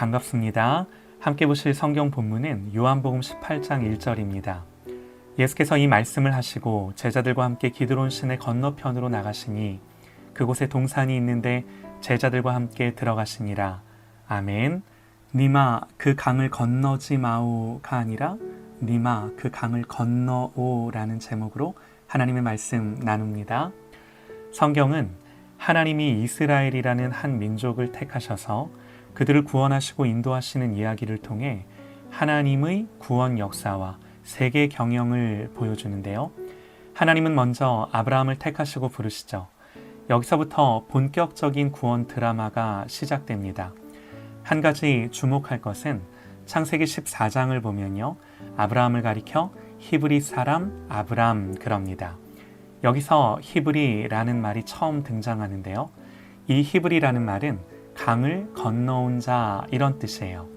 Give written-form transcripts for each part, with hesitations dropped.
반갑습니다. 함께 보실 성경 본문은 요한복음 18장 1절입니다. 예수께서 이 말씀을 하시고 제자들과 함께 기드론 시내 건너편으로 나가시니 그곳에 동산이 있는데 제자들과 함께 들어가시니라. 아멘. 니마 그 강을 건너지 마오가 아니라 니마 그 강을 건너오라는 제목으로 하나님의 말씀 나눕니다. 성경은 하나님이 이스라엘이라는 한 민족을 택하셔서 그들을 구원하시고 인도하시는 이야기를 통해 하나님의 구원 역사와 세계 경영을 보여주는데요. 하나님은 먼저 아브라함을 택하시고 부르시죠. 여기서부터 본격적인 구원 드라마가 시작됩니다. 한 가지 주목할 것은 창세기 14장을 보면요. 아브라함을 가리켜 히브리 사람 아브람 그럽니다. 여기서 히브리라는 말이 처음 등장하는데요. 이 히브리라는 말은 강을 건너온 자 이런 뜻이에요.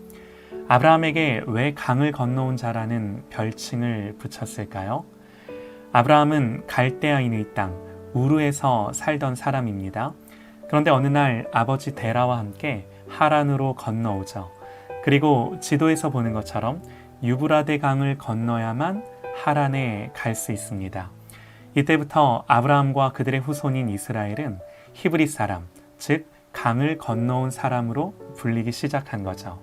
아브라함에게 왜 강을 건너온 자라는 별칭을 붙였을까요? 아브라함은 갈대아인의 땅 우르에서 살던 사람입니다. 그런데 어느 날 아버지 데라와 함께 하란으로 건너오죠. 그리고 지도에서 보는 것처럼 유브라데 강을 건너야만 하란에 갈 수 있습니다. 이때부터 아브라함과 그들의 후손인 이스라엘은 히브리 사람, 즉 강을 건너온 사람으로 불리기 시작한 거죠.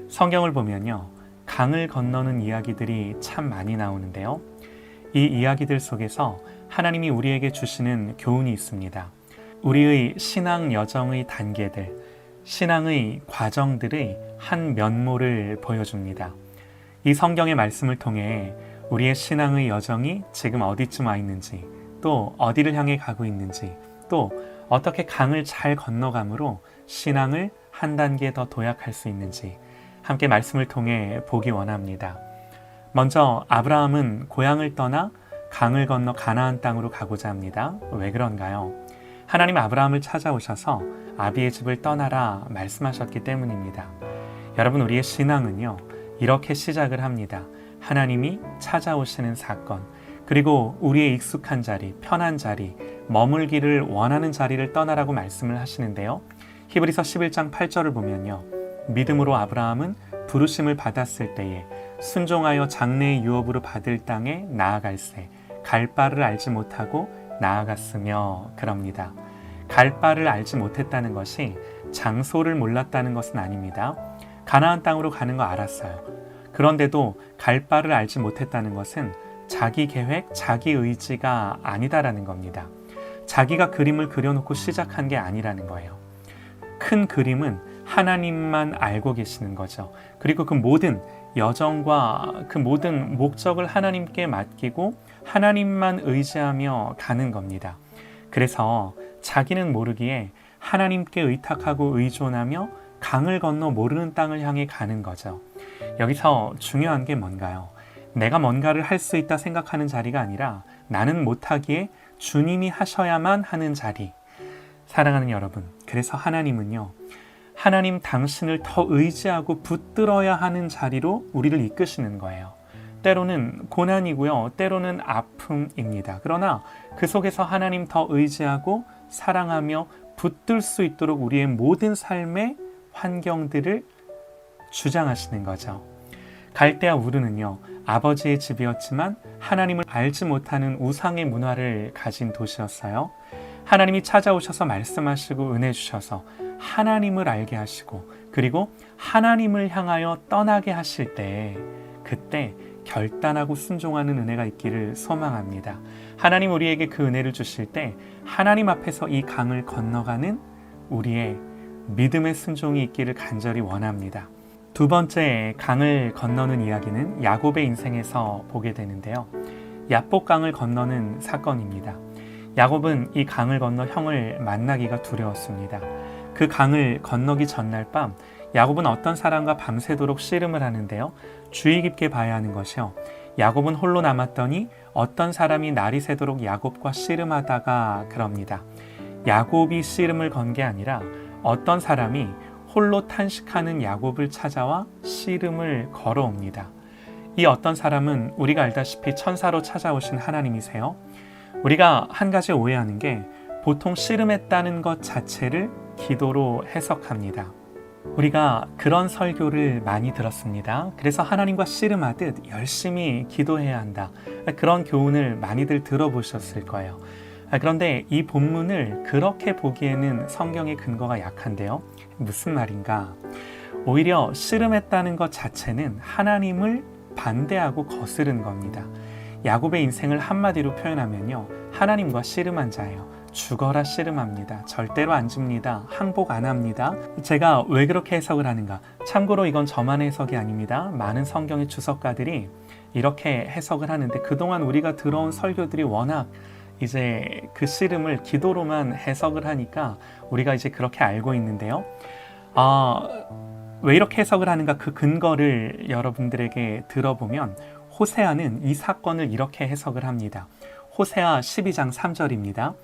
성경을 보면요. 강을 건너는 이야기들이 참 많이 나오는데요. 이 이야기들 속에서 하나님이 우리에게 주시는 교훈이 있습니다. 우리의 신앙 여정의 단계들, 신앙의 과정들의 한 면모를 보여줍니다. 이 성경의 말씀을 통해 우리의 신앙의 여정이 지금 어디쯤 와 있는지, 또 어디를 향해 가고 있는지, 또 어떻게 강을 잘 건너감으로 신앙을 한 단계 더 도약할 수 있는지 함께 말씀을 통해 보기 원합니다. 먼저 아브라함은 고향을 떠나 강을 건너 가나안 땅으로 가고자 합니다. 왜 그런가요? 하나님 아브라함을 찾아오셔서 아비의 집을 떠나라 말씀하셨기 때문입니다. 여러분, 우리의 신앙은요, 이렇게 시작을 합니다. 하나님이 찾아오시는 사건, 그리고 우리의 익숙한 자리, 편한 자리, 머물기를 원하는 자리를 떠나라고 말씀을 하시는데요. 히브리서 11장 8절을 보면요. 믿음으로 아브라함은 부르심을 받았을 때에 순종하여 장래의 유업으로 받을 땅에 나아갈새 갈 바를 알지 못하고 나아갔으며 그럽니다. 갈 바를 알지 못했다는 것이 장소를 몰랐다는 것은 아닙니다. 가나안 땅으로 가는 거 알았어요. 그런데도 갈 바를 알지 못했다는 것은 자기 계획, 자기 의지가 아니다라는 겁니다. 자기가 그림을 그려놓고 시작한 게 아니라는 거예요. 큰 그림은 하나님만 알고 계시는 거죠. 그리고 그 모든 여정과 그 모든 목적을 하나님께 맡기고 하나님만 의지하며 가는 겁니다. 그래서 자기는 모르기에 하나님께 의탁하고 의존하며 강을 건너 모르는 땅을 향해 가는 거죠. 여기서 중요한 게 뭔가요? 내가 뭔가를 할 수 있다 생각하는 자리가 아니라 나는 못하기에 주님이 하셔야만 하는 자리. 사랑하는 여러분, 그래서 하나님은요, 하나님 당신을 더 의지하고 붙들어야 하는 자리로 우리를 이끄시는 거예요. 때로는 고난이고요, 때로는 아픔입니다. 그러나 그 속에서 하나님 더 의지하고 사랑하며 붙들 수 있도록 우리의 모든 삶의 환경들을 주장하시는 거죠. 갈대아 우르는요, 아버지의 집이었지만 하나님을 알지 못하는 우상의 문화를 가진 도시였어요. 하나님이 찾아오셔서 말씀하시고 은혜 주셔서 하나님을 알게 하시고 그리고 하나님을 향하여 떠나게 하실 때 그때 결단하고 순종하는 은혜가 있기를 소망합니다. 하나님 우리에게 그 은혜를 주실 때 하나님 앞에서 이 강을 건너가는 우리의 믿음의 순종이 있기를 간절히 원합니다. 두 번째 강을 건너는 이야기는 야곱의 인생에서 보게 되는데요. 얍복강을 건너는 사건입니다. 야곱은 이 강을 건너 형을 만나기가 두려웠습니다. 그 강을 건너기 전날 밤 야곱은 어떤 사람과 밤새도록 씨름을 하는데요. 주의 깊게 봐야 하는 것이요. 야곱은 홀로 남았더니 어떤 사람이 날이 새도록 야곱과 씨름하다가 그럽니다. 야곱이 씨름을 건 게 아니라 어떤 사람이 홀로 탄식하는 야곱을 찾아와 씨름을 걸어옵니다. 이 어떤 사람은 우리가 알다시피 천사로 찾아오신 하나님이세요. 우리가 한 가지 오해하는 게 보통 씨름했다는 것 자체를 기도로 해석합니다. 우리가 그런 설교를 많이 들었습니다. 그래서 하나님과 씨름하듯 열심히 기도해야 한다. 그런 교훈을 많이들 들어보셨을 거예요. 그런데 이 본문을 그렇게 보기에는 성경의 근거가 약한데요. 무슨 말인가? 오히려 씨름했다는 것 자체는 하나님을 반대하고 거스른 겁니다. 야곱의 인생을 한마디로 표현하면요. 하나님과 씨름한 자예요. 죽어라 씨름합니다. 절대로 안 줍니다. 항복 안 합니다. 제가 왜 그렇게 해석을 하는가? 참고로 이건 저만의 해석이 아닙니다. 많은 성경의 주석가들이 이렇게 해석을 하는데 그동안 우리가 들어온 설교들이 워낙 이제 그 씨름을 기도로만 해석을 하니까 우리가 이제 그렇게 알고 있는데요. 왜 이렇게 해석을 하는가? 그 근거를 여러분들에게 들어보면 호세아는 이 사건을 이렇게 해석을 합니다. 호세아 12장 3절입니다.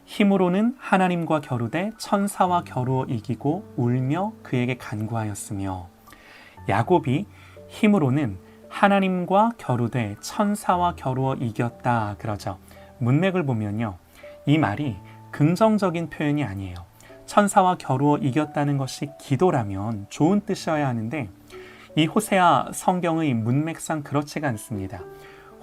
힘으로는 하나님과 겨루되 천사와 겨루어 이기고 울며 그에게 간구하였으며. 야곱이 힘으로는 하나님과 겨루되 천사와 겨루어 이겼다 그러죠. 문맥을 보면요. 이 말이 긍정적인 표현이 아니에요. 천사와 겨루어 이겼다는 것이 기도라면 좋은 뜻이어야 하는데 이 호세아 성경의 문맥상 그렇지가 않습니다.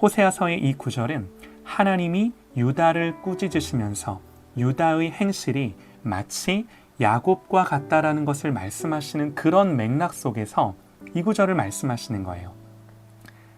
호세아서의 이 구절은 하나님이 유다를 꾸짖으시면서 유다의 행실이 마치 야곱과 같다라는 것을 말씀하시는 그런 맥락 속에서 이 구절을 말씀하시는 거예요.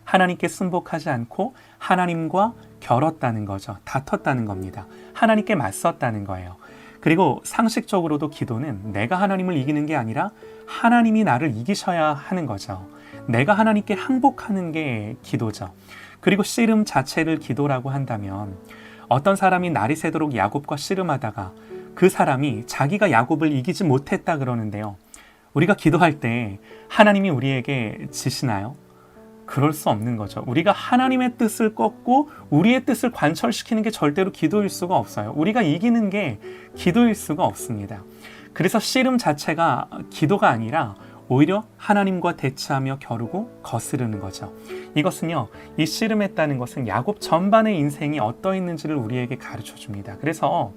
하나님께 순복하지 않고 하나님과 겨뤘다는 거죠. 다퉜다는 겁니다. 하나님께 맞섰다는 거예요. 그리고 상식적으로도 기도는 내가 하나님을 이기는 게 아니라 하나님이 나를 이기셔야 하는 거죠. 내가 하나님께 항복하는 게 기도죠. 그리고 씨름 자체를 기도라고 한다면 어떤 사람이 날이 새도록 야곱과 씨름하다가 그 사람이 자기가 야곱을 이기지 못했다 그러는데요. 우리가 기도할 때 하나님이 우리에게 지시나요? 그럴 수 없는 거죠. 우리가 하나님의 뜻을 꺾고 우리의 뜻을 관철시키는 게 절대로 기도일 수가 없어요. 우리가 이기는 게 기도일 수가 없습니다. 그래서 씨름 자체가 기도가 아니라 오히려 하나님과 대치하며 겨루고 거스르는 거죠. 이것은요, 이 씨름했다는 것은 야곱 전반의 인생이 어떠했는지를 우리에게 가르쳐 줍니다. 그래서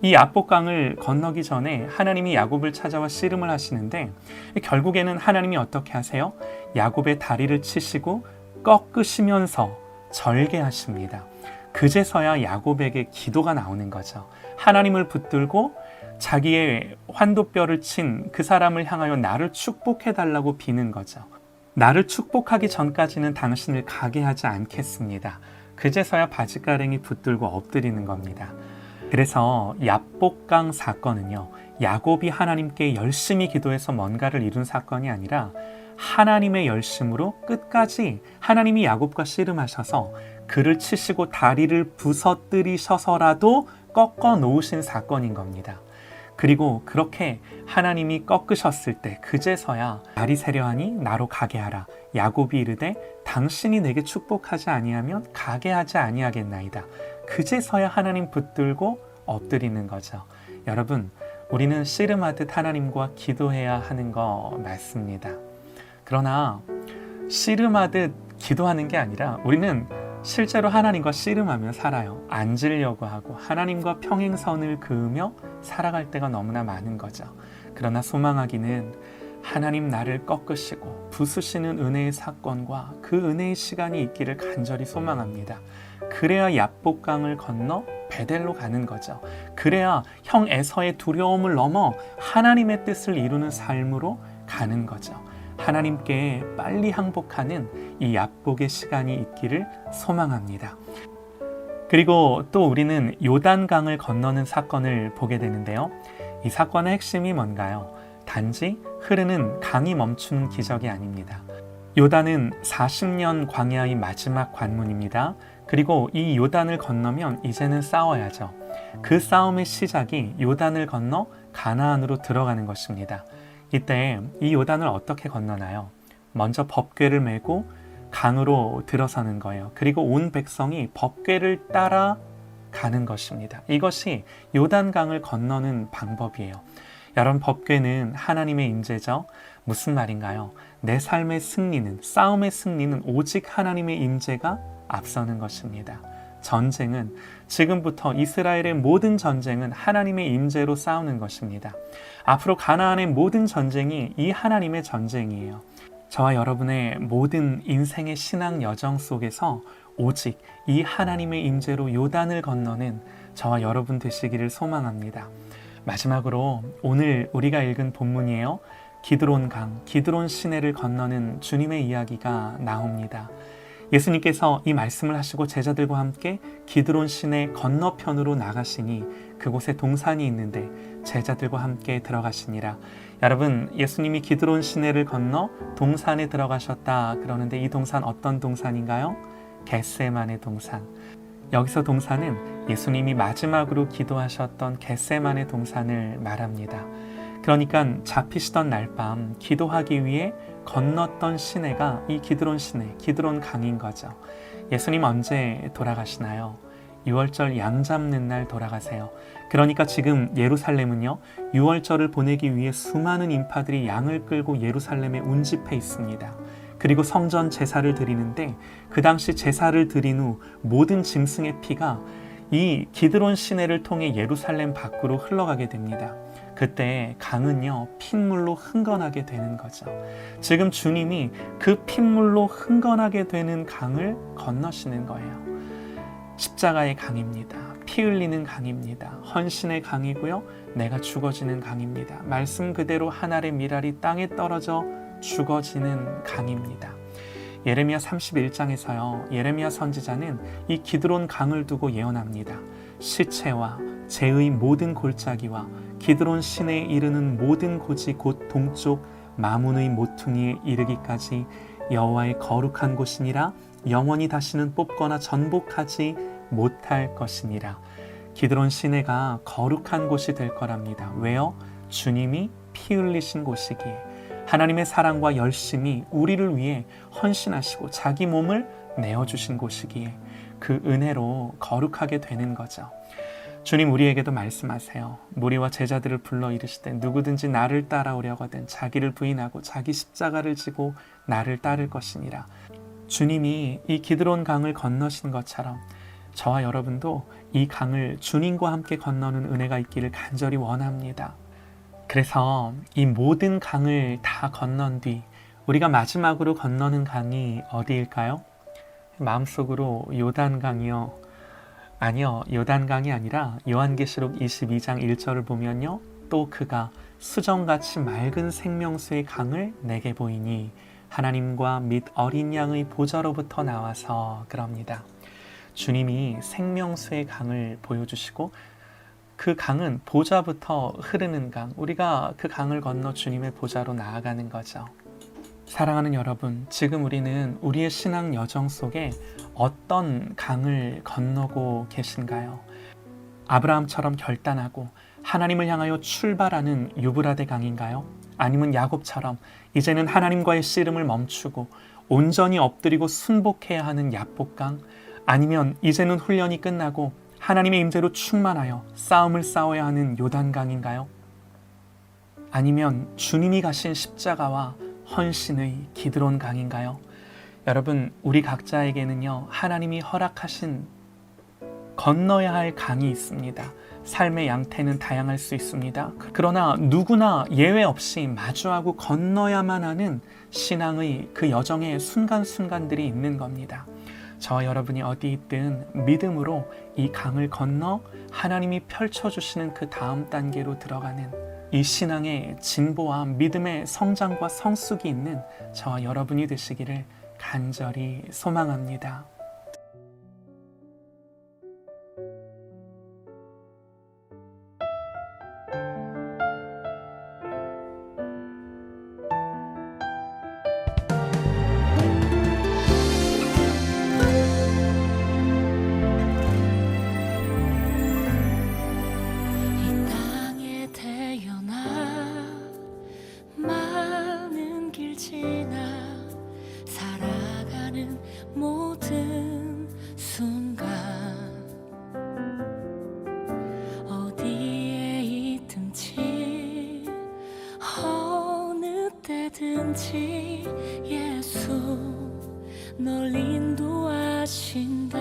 이 야복강을 건너기 전에 하나님이 야곱을 찾아와 씨름을 하시는데 결국에는 하나님이 어떻게 하세요? 야곱의 다리를 치시고 꺾으시면서 절개하십니다. 그제서야 야곱에게 기도가 나오는 거죠. 하나님을 붙들고 자기의 환도뼈를 친 그 사람을 향하여 나를 축복해달라고 비는 거죠. 나를 축복하기 전까지는 당신을 가게 하지 않겠습니다. 그제서야 바짓가랭이 붙들고 엎드리는 겁니다. 그래서 야복강 사건은요, 야곱이 하나님께 열심히 기도해서 뭔가를 이룬 사건이 아니라 하나님의 열심으로 끝까지 하나님이 야곱과 씨름하셔서 그를 치시고 다리를 부서뜨리셔서라도 꺾어 놓으신 사건인 겁니다. 그리고 그렇게 하나님이 꺾으셨을 때 그제서야 날이 새려하니 나로 가게 하라. 야곱이 이르되 당신이 내게 축복하지 아니하면 가게 하지 아니하겠나이다. 그제서야 하나님 붙들고 엎드리는 거죠. 여러분, 우리는 씨름하듯 하나님과 기도해야 하는 거 맞습니다. 그러나 씨름하듯 기도하는 게 아니라 우리는 실제로 하나님과 씨름하며 살아요. 앉으려고 하고 하나님과 평행선을 그으며 살아갈 때가 너무나 많은 거죠. 그러나 소망하기는 하나님 나를 꺾으시고 부수시는 은혜의 사건과 그 은혜의 시간이 있기를 간절히 소망합니다. 그래야 야복강을 건너 베델로 가는 거죠. 그래야 형 에서의 두려움을 넘어 하나님의 뜻을 이루는 삶으로 가는 거죠. 하나님께 빨리 항복하는 이 야복의 시간이 있기를 소망합니다. 그리고 또 우리는 요단강을 건너는 사건을 보게 되는데요. 이 사건의 핵심이 뭔가요? 단지 흐르는 강이 멈추는 기적이 아닙니다. 요단은 40년 광야의 마지막 관문입니다. 그리고 이 요단을 건너면 이제는 싸워야죠. 그 싸움의 시작이 요단을 건너 가나안으로 들어가는 것입니다. 이때 이 요단을 어떻게 건너나요? 먼저 법궤를 메고 강으로 들어서는 거예요. 그리고 온 백성이 법궤를 따라 가는 것입니다. 이것이 요단강을 건너는 방법이에요. 여러분, 법궤는 하나님의 임재죠. 무슨 말인가요? 내 삶의 승리는, 싸움의 승리는 오직 하나님의 임재가 앞서는 것입니다. 전쟁은 지금부터 이스라엘의 모든 전쟁은 하나님의 임재로 싸우는 것입니다. 앞으로 가나안의 모든 전쟁이 이 하나님의 전쟁이에요. 저와 여러분의 모든 인생의 신앙 여정 속에서 오직 이 하나님의 임재로 요단을 건너는 저와 여러분 되시기를 소망합니다. 마지막으로 오늘 우리가 읽은 본문이에요. 기드론 강, 기드론 시내를 건너는 주님의 이야기가 나옵니다. 예수님께서 이 말씀을 하시고 제자들과 함께 기드론 시내 건너편으로 나가시니 그곳에 동산이 있는데 제자들과 함께 들어가시니라. 여러분, 예수님이 기드론 시내를 건너 동산에 들어가셨다 그러는데 이 동산 어떤 동산인가요? 겟세마네 동산. 여기서 동산은 예수님이 마지막으로 기도하셨던 겟세마네 동산을 말합니다. 그러니까 잡히시던 날밤 기도하기 위해 건넜던 시내가 이 기드론 시내, 기드론 강인 거죠. 예수님 언제 돌아가시나요? 6월절 양 잡는 날 돌아가세요. 그러니까 지금 예루살렘은요, 6월절을 보내기 위해 수많은 인파들이 양을 끌고 예루살렘에 운집해 있습니다. 그리고 성전 제사를 드리는데 그 당시 제사를 드린 후 모든 짐승의 피가 이 기드론 시내를 통해 예루살렘 밖으로 흘러가게 됩니다. 그때 강은요, 핏물로 흥건하게 되는 거죠. 지금 주님이 그 핏물로 흥건하게 되는 강을 건너시는 거예요. 십자가의 강입니다. 피 흘리는 강입니다. 헌신의 강이고요. 내가 죽어지는 강입니다. 말씀 그대로 한 알의 밀알이 땅에 떨어져 죽어지는 강입니다. 예레미야 31장에서요. 예레미야 선지자는 이 기드론 강을 두고 예언합니다. 시체와 재의 모든 골짜기와 기드론 시내에 이르는 모든 곳이 곧 동쪽 마문의 모퉁이에 이르기까지 여호와의 거룩한 곳이니라. 영원히 다시는 뽑거나 전복하지 못할 것이니라. 기드론 시내가 거룩한 곳이 될 거랍니다. 왜요? 주님이 피 흘리신 곳이기에, 하나님의 사랑과 열심이 우리를 위해 헌신하시고 자기 몸을 내어주신 곳이기에 그 은혜로 거룩하게 되는 거죠. 주님 우리에게도 말씀하세요. 무리와 제자들을 불러 이르시되 누구든지 나를 따라오려거든 자기를 부인하고 자기 십자가를 지고 나를 따를 것이니라. 주님이 이 기드론 강을 건너신 것처럼 저와 여러분도 이 강을 주님과 함께 건너는 은혜가 있기를 간절히 원합니다. 그래서 이 모든 강을 다 건넌 뒤 우리가 마지막으로 건너는 강이 어디일까요? 마음속으로 요단강이요. 아니요, 요단강이 아니라 요한계시록 22장 1절을 보면요. 또 그가 수정같이 맑은 생명수의 강을 내게 보이니 하나님과 및 어린 양의 보좌로부터 나와서 그럽니다. 주님이 생명수의 강을 보여주시고 그 강은 보좌부터 흐르는 강, 우리가 그 강을 건너 주님의 보좌로 나아가는 거죠. 사랑하는 여러분, 지금 우리는 우리의 신앙 여정 속에 어떤 강을 건너고 계신가요? 아브라함처럼 결단하고 하나님을 향하여 출발하는 유브라데 강인가요? 아니면 야곱처럼 이제는 하나님과의 씨름을 멈추고 온전히 엎드리고 순복해야 하는 야복강? 아니면 이제는 훈련이 끝나고 하나님의 임재로 충만하여 싸움을 싸워야 하는 요단강인가요? 아니면 주님이 가신 십자가와 헌신의 기드론 강인가요? 여러분, 우리 각자에게는요, 하나님이 허락하신 건너야 할 강이 있습니다. 삶의 양태는 다양할 수 있습니다. 그러나 누구나 예외 없이 마주하고 건너야만 하는 신앙의 그 여정의 순간순간들이 있는 겁니다. 저와 여러분이 어디 있든 믿음으로 이 강을 건너 하나님이 펼쳐주시는 그 다음 단계로 들어가는 이 신앙의 진보와 믿음의 성장과 성숙이 있는 저와 여러분이 되시기를 간절히 소망합니다. 모든 순간 어디에 있든지 어느 때든지 예수 널 인도하신다.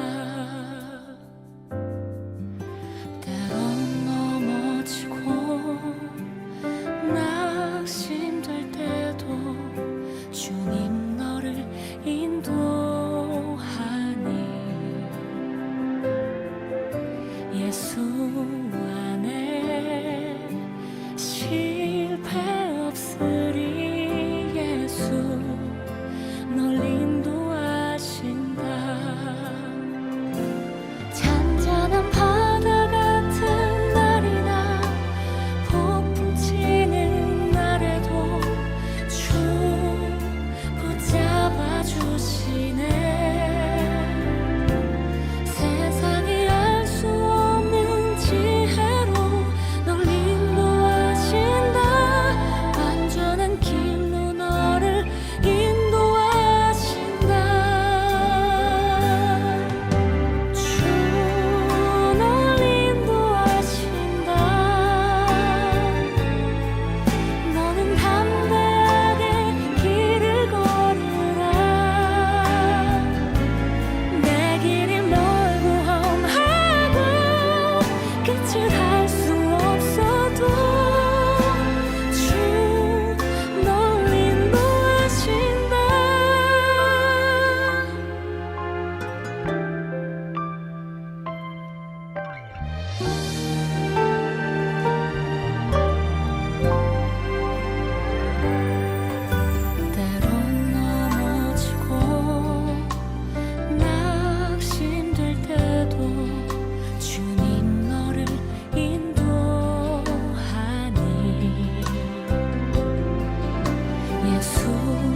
또